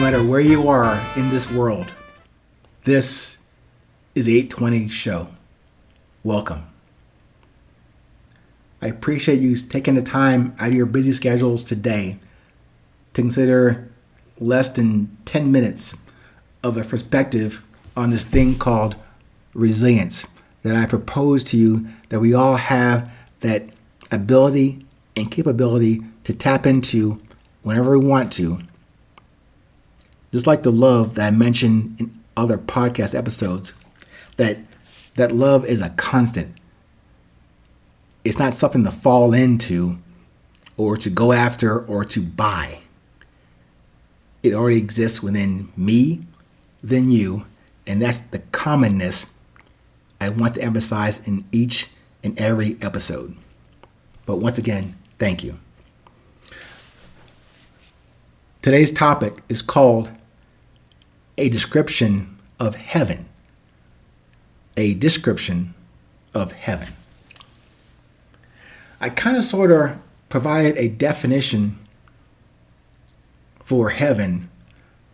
matter where you are in this world, this is the 820 show. Welcome. I appreciate you taking the time out of your busy schedules today to consider less than 10 minutes of a perspective on this thing called resilience that I propose to you, that we all have that ability and capability to tap into whenever we want to. Just like the love that I mentioned in other podcast episodes, that love is a constant. It's not something to fall into or to go after or to buy. It already exists within me, within you, and that's the commonness I want to emphasize in each and every episode. But once again, thank you. Today's topic is called A Description of Heaven. A description of heaven. I kind of sort of provided a definition for heaven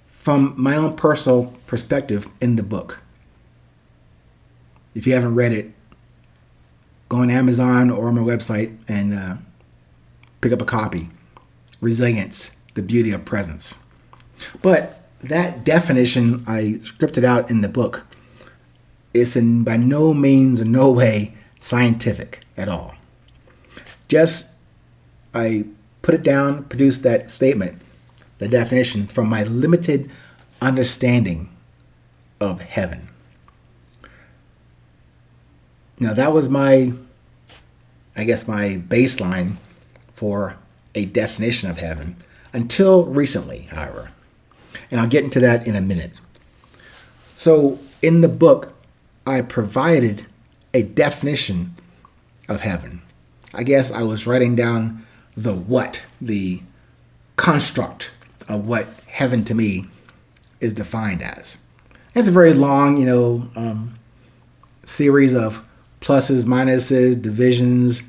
from my own personal perspective in the book. If you haven't read it, go on Amazon or on my website and pick up a copy. Resilience, the beauty of presence. But that definition I scripted out in the book is by no means or no way scientific at all. Just I put it down, produced that statement, the definition from my limited understanding of heaven. Now that was my baseline for a definition of heaven until recently, however. And I'll get into that in a minute. So in the book, I provided a definition of heaven. I guess I was writing down the construct of what heaven to me is defined as. It's a very long, series of pluses, minuses, divisions,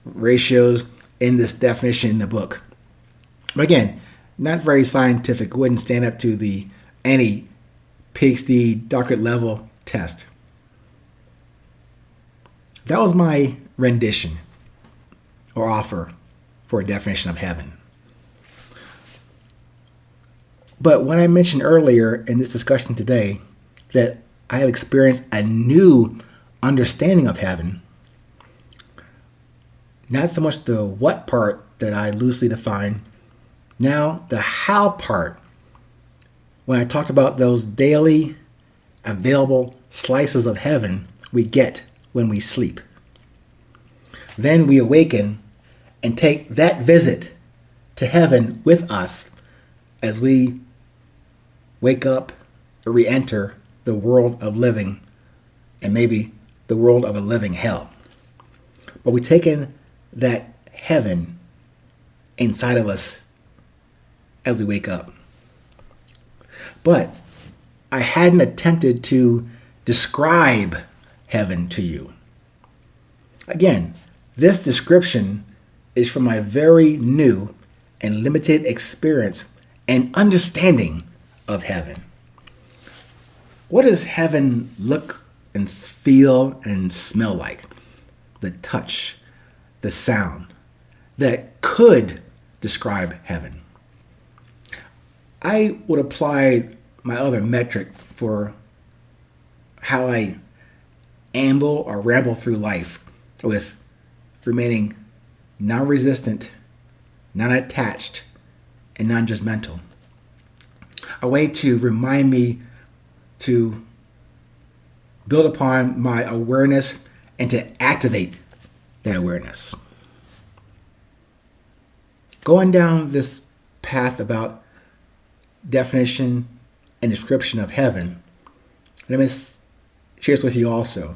ratios in this definition in the book. But again, not very scientific. Wouldn't stand up to any PhD doctorate level test. That was my rendition or offer for a definition of heaven. But when I mentioned earlier in this discussion today that I have experienced a new understanding of heaven, not so much the what part that I loosely define, now the how part, when I talked about those daily available slices of heaven we get when we sleep. Then we awaken and take that visit to heaven with us as we wake up or re-enter the world of living and maybe the world of a living hell. But we take in that heaven inside of us as we wake up. But I hadn't attempted to describe heaven to you. Again, this description is from my very new and limited experience and understanding of heaven. What does heaven look and feel and smell like? The touch, the sound that could describe heaven. I would apply my other metric for how I amble or ramble through life with remaining non-resistant, non-attached, and non-judgmental. A way to remind me to build upon my awareness and to activate that awareness. Going down this path about definition and description of heaven, let me share this with you also.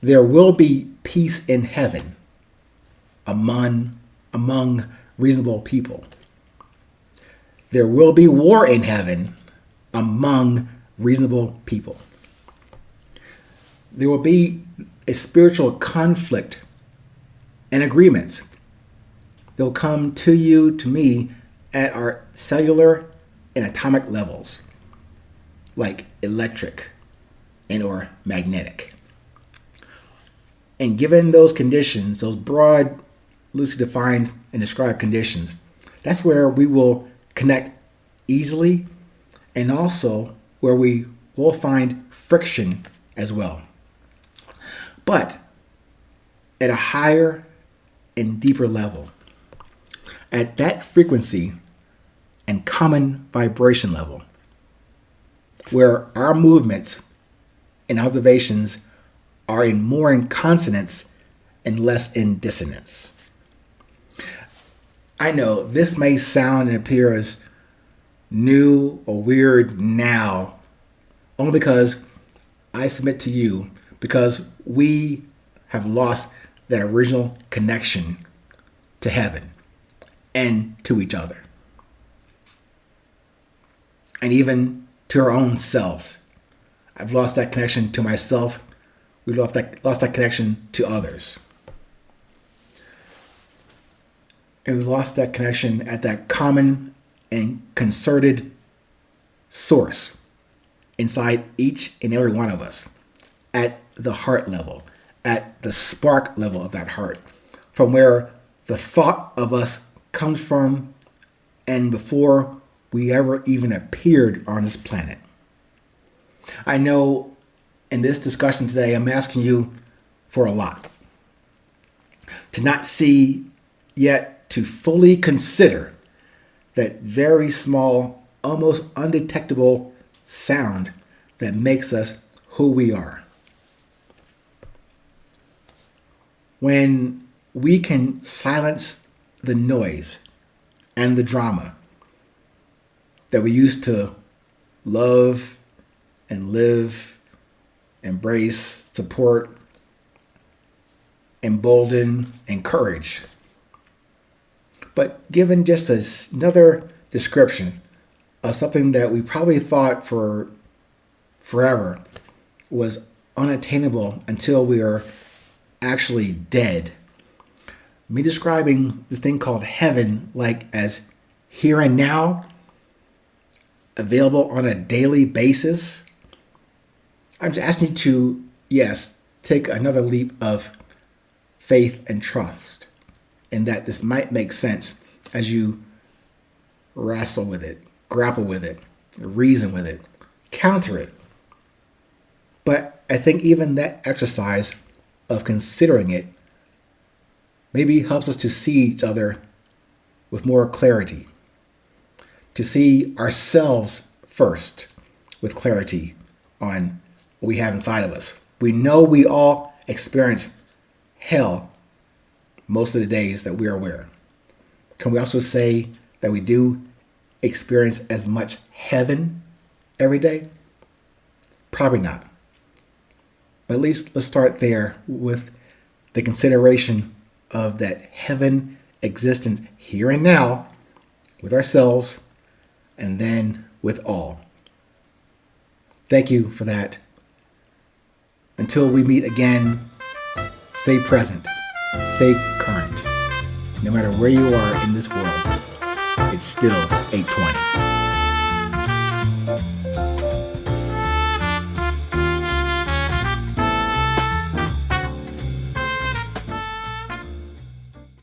There will be peace in heaven among reasonable people. There will be war in heaven among reasonable people. There will be a spiritual conflict and agreements. They'll come to you, to me, at our cellular in atomic levels, like electric and or magnetic. And given those conditions, those broad, loosely defined and described conditions, that's where we will connect easily, and also where we will find friction as well. But at a higher and deeper level, at that frequency and common vibration level, where our movements and observations are more in consonance and less in dissonance. I know this may sound and appear as new or weird now, only because I submit to you, because we have lost that original connection to heaven and to each other, and even to our own selves. I've lost that connection to myself. We've lost that connection to others. And we lost that connection at that common and concerted source inside each and every one of us, at the heart level, at the spark level of that heart, from where the thought of us comes from, and before we ever even appeared on this planet. I know in this discussion today, I'm asking you for a lot. To not see, yet to fully consider that very small, almost undetectable sound that makes us who we are. When we can silence the noise and the drama that we used to love and live, embrace, support, embolden, encourage. But given just another description of something that we probably thought for forever was unattainable until we are actually dead. Me describing this thing called heaven like as here and now, available on a daily basis. I'm just asking you to, yes, take another leap of faith and trust, and that this might make sense as you wrestle with it, grapple with it, reason with it, counter it. But I think even that exercise of considering it maybe helps us to see each other with more clarity, to see ourselves first with clarity on what we have inside of us. We know we all experience hell most of the days that we are aware. Can we also say that we do experience as much heaven every day? Probably not. But at least let's start there with the consideration of that heaven existence here and now with ourselves and then with all. Thank you for that. Until we meet again, stay present, stay current. No matter where you are in this world, it's still 820.